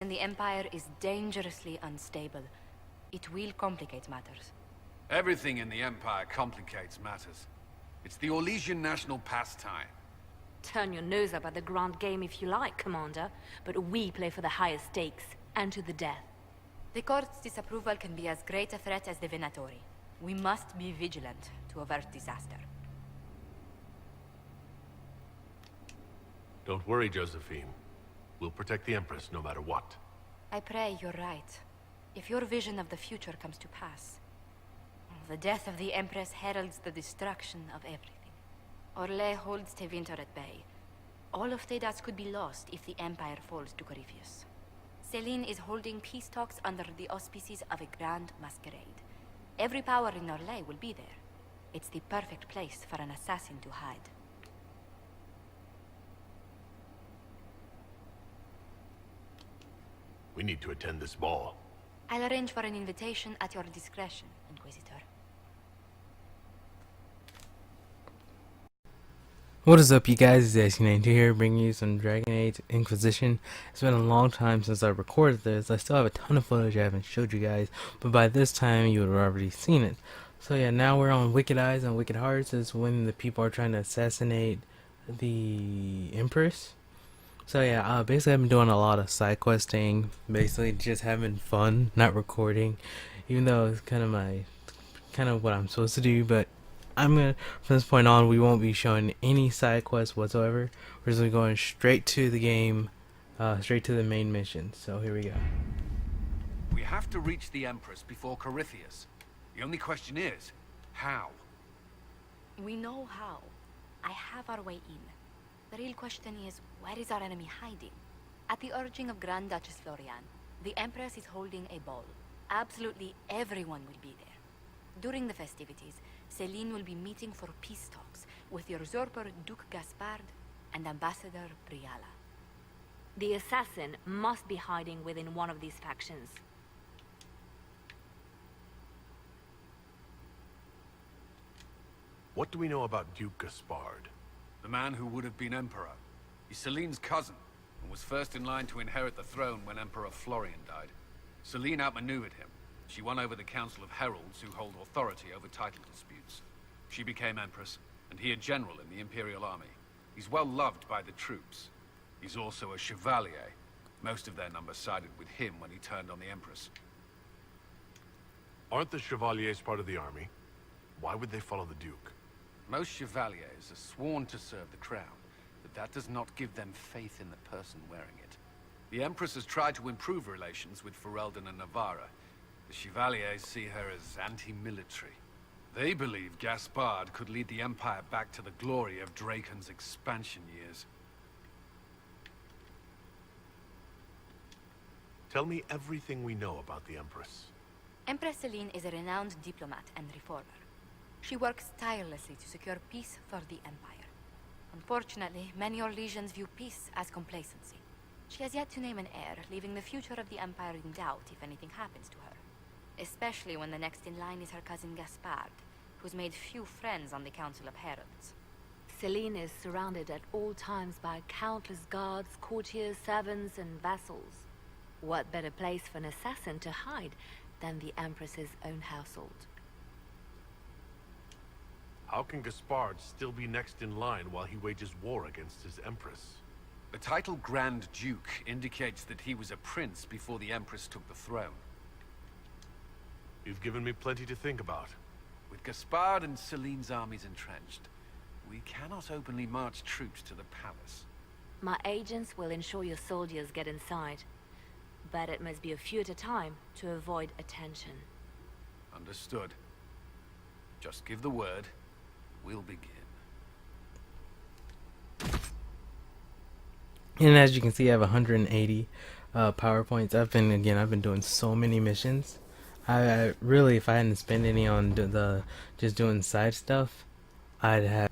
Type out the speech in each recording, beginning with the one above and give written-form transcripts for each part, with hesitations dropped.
And the Empire is dangerously unstable. It will complicate matters. Everything in the Empire complicates matters. It's the Orlesian national pastime. Turn your nose up at the grand game if you like, Commander, but we play for the highest stakes, and to the death. The court's disapproval can be as great a threat as the Venatori. We must be vigilant to avert disaster. Don't worry, Josephine. We'll protect the Empress no matter what. I pray you're right. If your vision of the future comes to pass, the death of the Empress heralds the destruction of everything. Orlais holds Tevinter at bay. All of Thedas could be lost if the Empire falls to Corypheus. Celine is holding peace talks under the auspices of a grand masquerade. Every power in Orlais will be there. It's the perfect place for an assassin to hide. We need to attend this ball. I'll arrange for an invitation at your discretion, Inquisitor. What is up, you guys? It's AC92 here, bringing you some Dragon Age Inquisition. It's been a long time since I recorded this. I still have a ton of footage I haven't showed you guys, but by this time you would have already seen it. So yeah, now we're on Wicked Eyes and Wicked Hearts. Is when the people are trying to assassinate the Empress. So yeah, basically I've been doing a lot of side questing, basically just having fun, not recording, even though it's kind of what I'm supposed to do. But from this point on, we won't be showing any side quests whatsoever. We're just going straight to the game, straight to the main mission. So here we go. We have to reach the Empress before Corypheus. The only question is, how? We know how. I have our way in. The real question is, where is our enemy hiding? At the urging of Grand Duchess Florian, the Empress is holding a ball. Absolutely everyone will be there. During the festivities, Celine will be meeting for peace talks with the usurper Duke Gaspard and Ambassador Briala. The assassin must be hiding within one of these factions. What do we know about Duke Gaspard? The man who would have been Emperor. He's Celine's cousin, and was first in line to inherit the throne when Emperor Florian died. Celine outmaneuvered him. She won over the Council of Heralds, who hold authority over title disputes. She became Empress, and he a general in the Imperial Army. He's well loved by the troops. He's also a Chevalier. Most of their number sided with him when he turned on the Empress. Aren't the Chevaliers part of the army? Why would they follow the Duke? Most Chevaliers are sworn to serve the crown, but that does not give them faith in the person wearing it. The Empress has tried to improve relations with Ferelden and Navarra. The Chevaliers see her as anti-military. They believe Gaspard could lead the Empire back to the glory of Draken's expansion years. Tell me everything we know about the Empress. Empress Celine is a renowned diplomat and reformer. She works tirelessly to secure peace for the Empire. Unfortunately, many Orlesians view peace as complacency. She has yet to name an heir, leaving the future of the Empire in doubt if anything happens to her. Especially when the next in line is her cousin Gaspard, who's made few friends on the Council of Heralds. Celine is surrounded at all times by countless guards, courtiers, servants, and vassals. What better place for an assassin to hide than the Empress's own household? How can Gaspard still be next in line while he wages war against his Empress? The title Grand Duke indicates that he was a prince before the Empress took the throne. You've given me plenty to think about. With Gaspard and Celine's armies entrenched, we cannot openly march troops to the palace. My agents will ensure your soldiers get inside, but it must be a few at a time to avoid attention. Understood. Just give the word. We'll begin. And as you can see, I have 180 PowerPoints. I've been doing so many missions. I really, if I hadn't spent any on just doing side stuff, I'd have.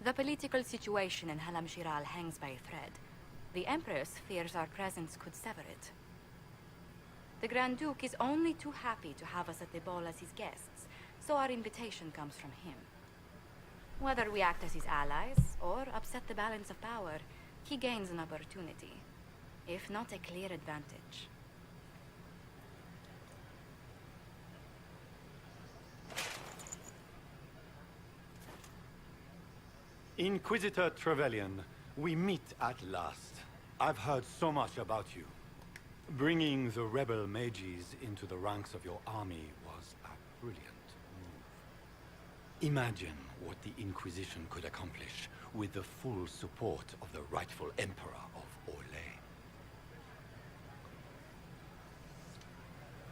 The political situation in Halam Shiral hangs by a thread. The Empress fears our presence could sever it. The Grand Duke is only too happy to have us at the ball as his guests, so our invitation comes from him. Whether we act as his allies, or upset the balance of power, he gains an opportunity. if not a clear advantage. Inquisitor Trevelyan, we meet at last. I've heard so much about you. Bringing the rebel mages into the ranks of your army was a brilliant move. Imagine what the Inquisition could accomplish with the full support of the rightful Emperor of Orlais.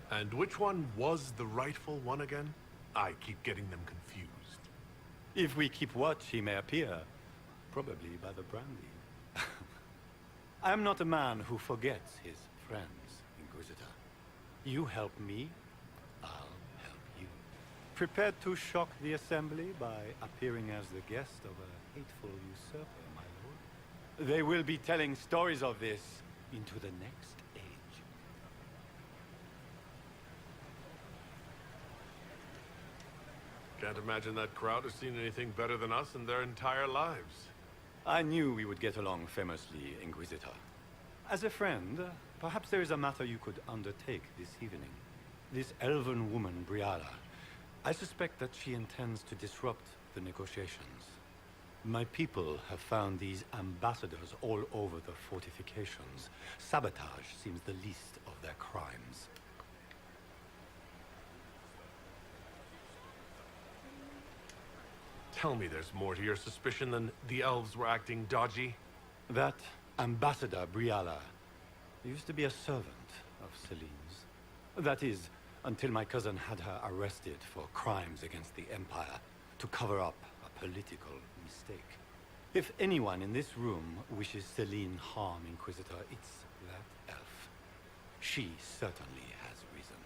And which one was the rightful one again? I keep getting them confused. If we keep watch, he may appear. Probably by the brandy. I am not a man who forgets his friends, Inquisitor. You help me, I'll help you. Prepared to shock the Assembly by appearing as the guest of a hateful usurper, my lord? They will be telling stories of this into the next age. Can't imagine that crowd has seen anything better than us in their entire lives. I knew we would get along famously, Inquisitor. As a friend, perhaps there is a matter you could undertake this evening. This elven woman, Briala, I suspect that she intends to disrupt the negotiations. My people have found these ambassadors all over the fortifications. Sabotage seems the least of their crimes. Tell me there's more to your suspicion than the elves were acting dodgy. That Ambassador Briala used to be a servant of Celine's. That is, until my cousin had her arrested for crimes against the Empire to cover up a political mistake. If anyone in this room wishes Celine harm, Inquisitor, it's that elf. She certainly has reason.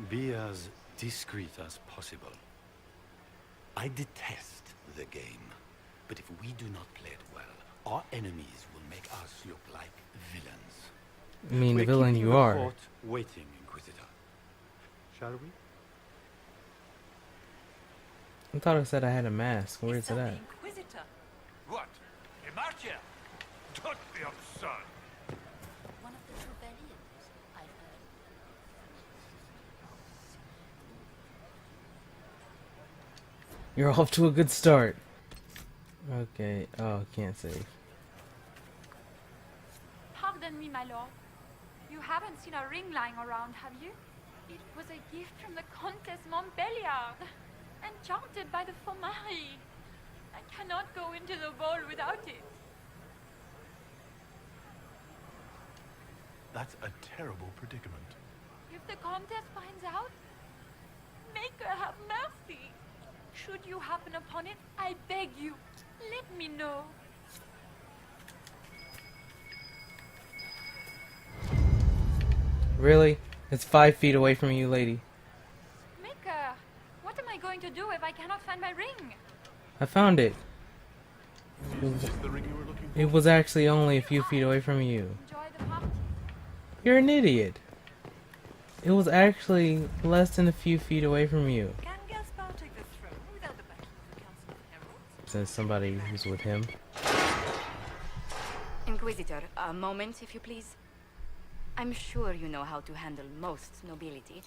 Be as discreet as possible. I detest the game, but if we do not play it well, our enemies will make us look like villains. I mean, the We're villain keeping you the are. fort waiting, Inquisitor. Shall we? I thought it said I had a mask. Where is Is it that at? the Inquisitor? What? Emartia? Don't be absurd. One of the Trevelyan's, I've heard. You're off to a good start. Okay. Oh, can't save. Pardon me, my lord. You haven't seen a ring lying around, have you? It was a gift from the Countess Montbelliard, enchanted by the Fomari. I cannot go into the ball without it. That's a terrible predicament. If the Countess finds out, make her have mercy. Should you happen upon it, I beg you, let me know. Really? It's 5 feet away from you, lady. Maker, what am I going to do if I cannot find my ring? I found it. Is this the ring you were looking for? It was actually only a few feet away from you. Enjoy the party. You're an idiot. It was actually less than a few feet away from you. Can Gaspar take the throne without the backing of the Council of Heralds? Says somebody who's with him. Inquisitor, a moment, if you please. I'm sure you know how to handle most nobility,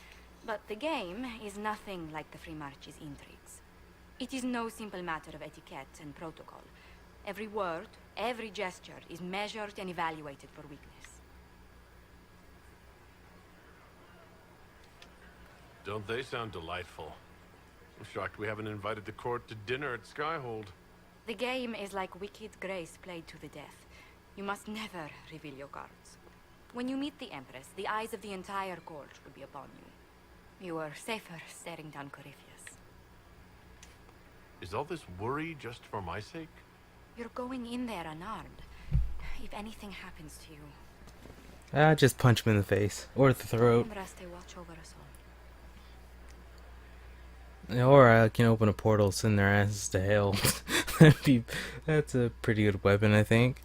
but the game is nothing like the Free March's intrigues. It is no simple matter of etiquette and protocol. Every word, every gesture is measured and evaluated for weakness. Don't they sound delightful? I'm shocked we haven't invited the court to dinner at Skyhold. The game is like Wicked Grace played to the death. You must never reveal your cards. When you meet the Empress, the eyes of the entire court will be upon you. You are safer staring down Corypheus. Is all this worry just for my sake? You're going in there unarmed. If anything happens to you, Just punch him in the face. Or the throat. Umbraste watch over us all. Or I can open a portal, send their asses to hell. That's a pretty good weapon, I think.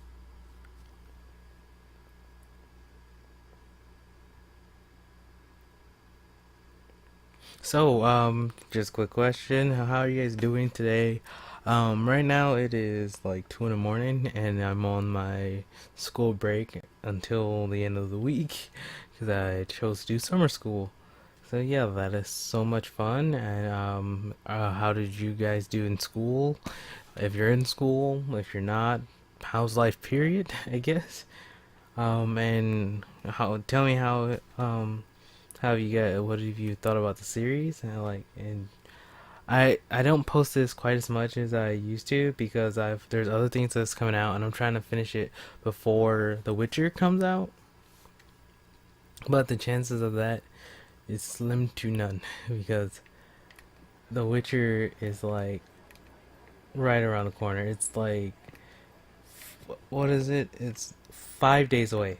So, just a quick question. How are you guys doing today? Right now it is like 2 in the morning, and I'm on my school break until the end of the week because I chose to do summer school. So yeah, that is so much fun. And how did you guys do in school? If you're in school, if you're not, how's life? Period, I guess. And how? Tell me how you got? What have you thought about the series? And I don't post this quite as much as I used to because there's other things that's coming out, and I'm trying to finish it before The Witcher comes out. But the chances of that is slim to none because The Witcher is like right around the corner. It's like, what is it? It's 5 days away,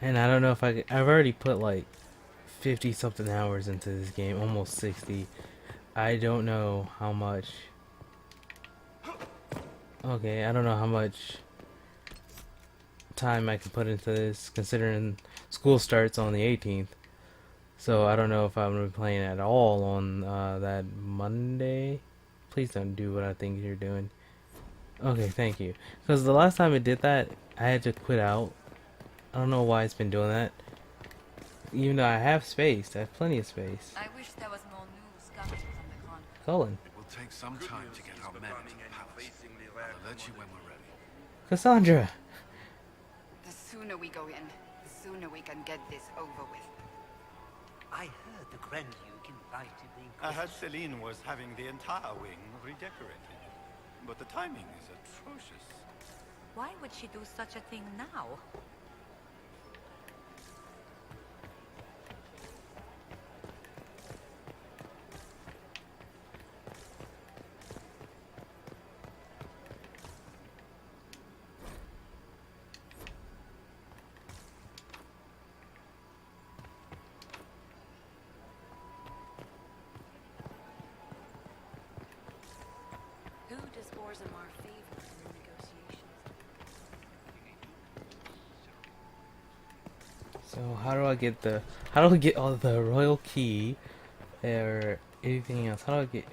and I don't know if I've already put like 50 something hours into this game, almost 60. I don't know how much. Okay, I don't know how much time I can put into this, considering school starts on the 18th. So I don't know if I'm gonna be playing at all on that Monday. Please don't do what I think you're doing. Okay, thank you. Because the last time it did that, I had to quit out. I don't know why it's been doing that. Even though I have space, I have plenty of space. I wish there was more news coming from the con. Cullen. It will take some time to get our men into the palace. I'll alert you when we're ready. Cassandra! The sooner we go in, the sooner we can get this over with. I heard the Grand Duke invited the I heard Inquisition. Celine was having the entire wing redecorated. But the timing is atrocious. Why would she do such a thing now? Who does Orzammar favor in the negotiations? So how do I get all the royal key or anything else? How do I get?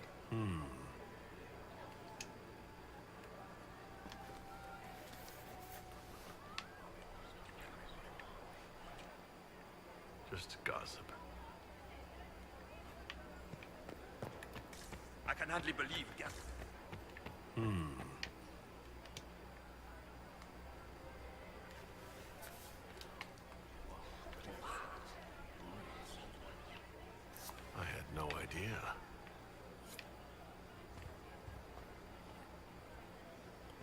Just gossip. I can hardly believe, Gap. I had no idea.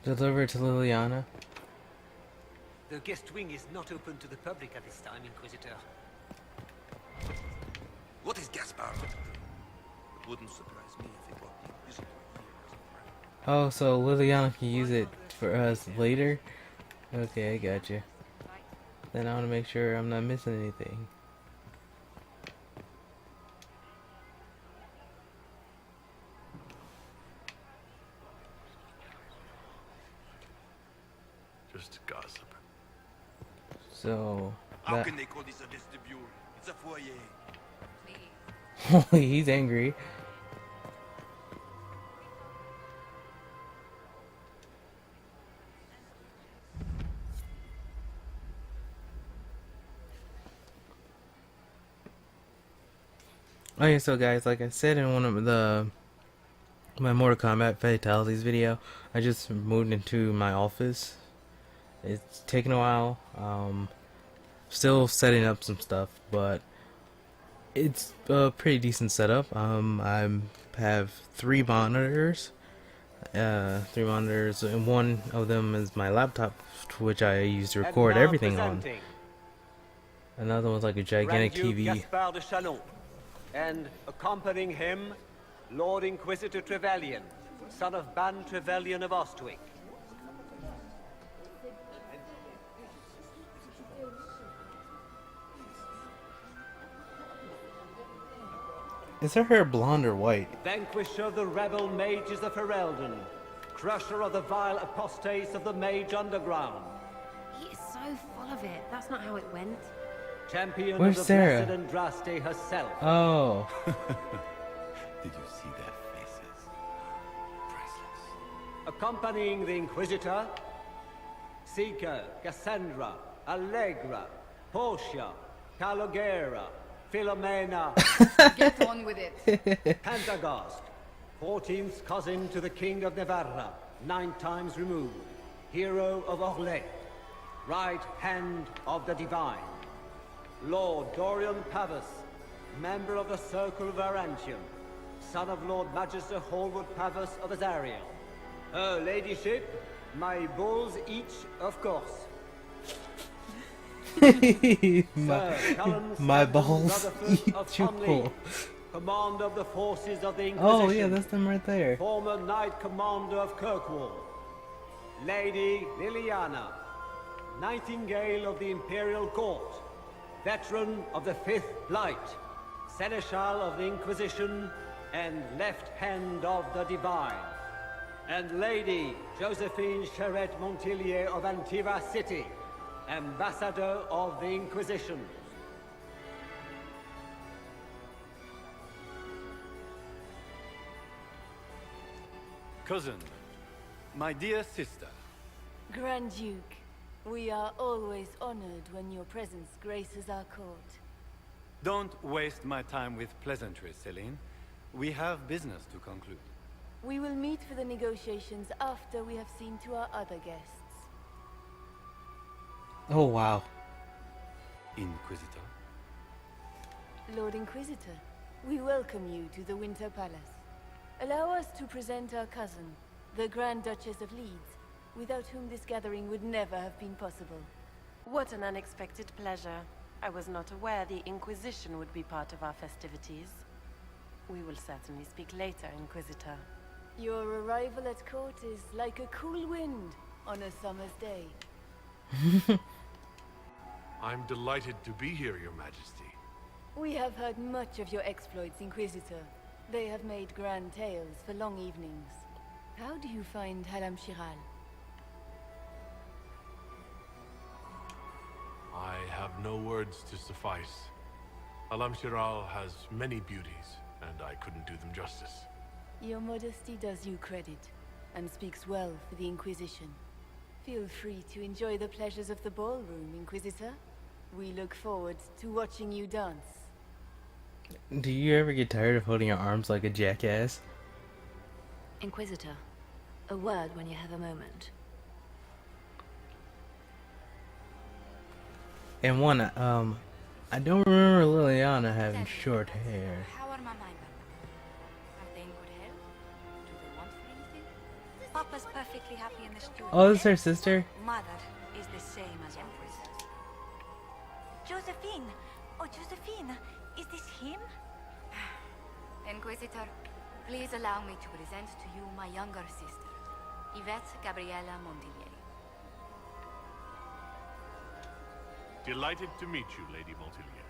Deliver to Liliana. The guest wing is not open to the public at this time, Inquisitor. What is Gaspard? It wouldn't surprise me if he brought the Inquisitor here as a friend. Oh, so Liliana can use it for us later? Okay, I got you. Then I want to make sure I'm not missing anything. Just gossip. So How that can they call this a vestibule? It's a foyer. holy, he's angry. Okay, so guys, like I said in one of my Mortal Kombat Fatalities video, I just moved into my office. It's taken a while. Still setting up some stuff, but it's a pretty decent setup. I have three monitors, and one of them is my laptop, which I use to record everything on. Another one's like a gigantic TV. Gaspard de Chalon, and accompanying him, Lord Inquisitor Trevelyan, son of Ban Trevelyan of Ostwick. Is her hair blonde or white? Vanquisher of the rebel mages of Ferelden, crusher of the vile apostates of the Mage Underground, He is so full of it. That's not how it went. champion Where's of the Sarah? blessed Andraste herself. Oh. Did you see their faces? Accompanying the Inquisitor, Seeker, Cassandra, Allegra, Portia, Calogera, Philomena. Get on with it. Pantagast, 14th cousin to the King of Navarra, 9 times removed, hero of Orlais, right hand of the Divine. Lord Dorian Pavus, member of the Circle Varantium, son of Lord Magister Hallwood Pavus of Azariel. Her ladyship, my bulls each, of course. my balls eat you whole. Commander of the forces of the Inquisition. Oh yeah, that's them right there. Former Knight Commander of Kirkwall. Lady Liliana, Nightingale of the Imperial Court. Veteran of the Fifth Light. Seneschal of the Inquisition and left hand of the Divine. And Lady Josephine Charette Montillier of Antiva City, Ambassador of the Inquisition. Cousin, my dear sister. Grand Duke, we are always honored when your presence graces our court. Don't waste my time with pleasantries, Celine. We have business to conclude. We will meet for the negotiations after we have seen to our other guests. Oh wow. Inquisitor. Lord Inquisitor, we welcome you to the Winter Palace. Allow us to present our cousin, the Grand Duchess of Leeds, without whom this gathering would never have been possible. What an unexpected pleasure. I was not aware the Inquisition would be part of our festivities. We will certainly speak later, Inquisitor. Your arrival at court is like a cool wind on a summer's day. I'm delighted to be here, Your Majesty. We have heard much of your exploits, Inquisitor. They have made grand tales for long evenings. How do you find Halam Shiral? I have no words to suffice. Alam Shiral has many beauties, and I couldn't do them justice. Your modesty does you credit, and speaks well for the Inquisition. Feel free to enjoy the pleasures of the ballroom, Inquisitor. We look forward to watching you dance. Do you ever get tired of holding your arms like a jackass? Inquisitor, a word when you have a moment. And one, I don't remember Liliana having short hair. How are my mind? Are they in good health? Do they want for anything? Papa's perfectly happy in the studio. Oh, this is her sister? Mother is the same as Empress. Josephine! Oh, Josephine! Is this him? Inquisitor, please allow me to present to you my younger sister, Yvette Gabriella Mondinier. Delighted to meet you, Lady Montillier.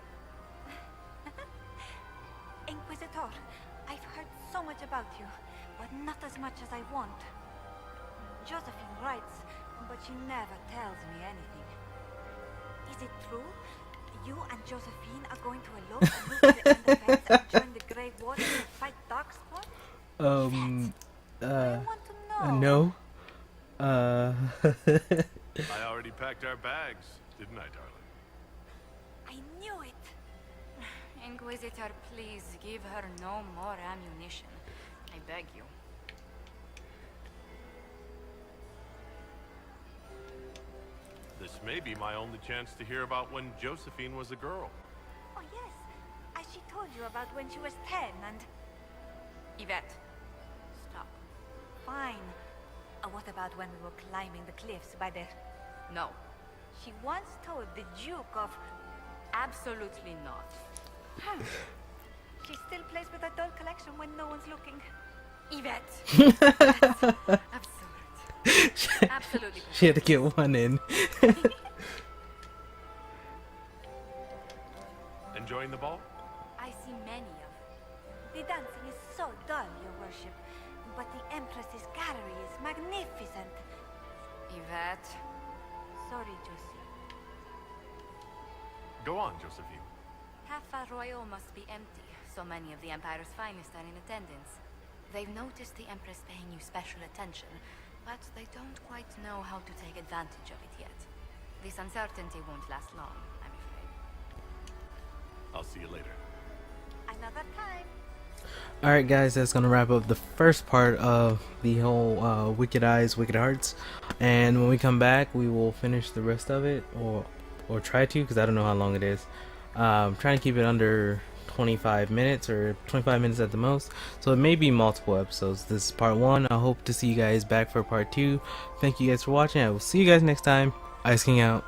Inquisitor, I've heard so much about you, but not as much as I want. Josephine writes, but she never tells me anything. Is it true? You and Josephine are going to elope and move to the end of fence and join the Grey Wardens and fight Darkspawn? I want to know. No. I already packed our bags, didn't I, darling? I knew it. Inquisitor, please give her no more ammunition. I beg you. This may be my only chance to hear about when Josephine was a girl. Oh yes, as she told you about when she was 10 and... Yvette, stop. Fine. What about when we were climbing the cliffs by the... No. She once told the Duke of... Absolutely not. She still plays with her doll collection when no one's looking. Yvette! That's absurd. Absolutely. She had to get one in. Enjoying the ball? I see many of them. The dancing is so dull, Your Worship. But the Empress's gallery is magnificent. Yvette. Sorry, Josie. Go on, Josephine. Half Royal must be empty. So many of the Empire's finest are in attendance. They've noticed the Empress paying you special attention, But they don't quite know how to take advantage of it yet. This uncertainty won't last long, I'm afraid. I'll see you later. Another time. Alright guys, that's gonna wrap up the first part of the whole Wicked Eyes, Wicked Hearts, and when we come back we will finish the rest of it, or try to, because I don't know how long it is. Trying to keep it under 25 minutes, or 25 minutes at the most, so it may be multiple episodes. This is part 1. I hope to see you guys back for part 2. Thank you guys for watching. I will see you guys next time. Ice King out.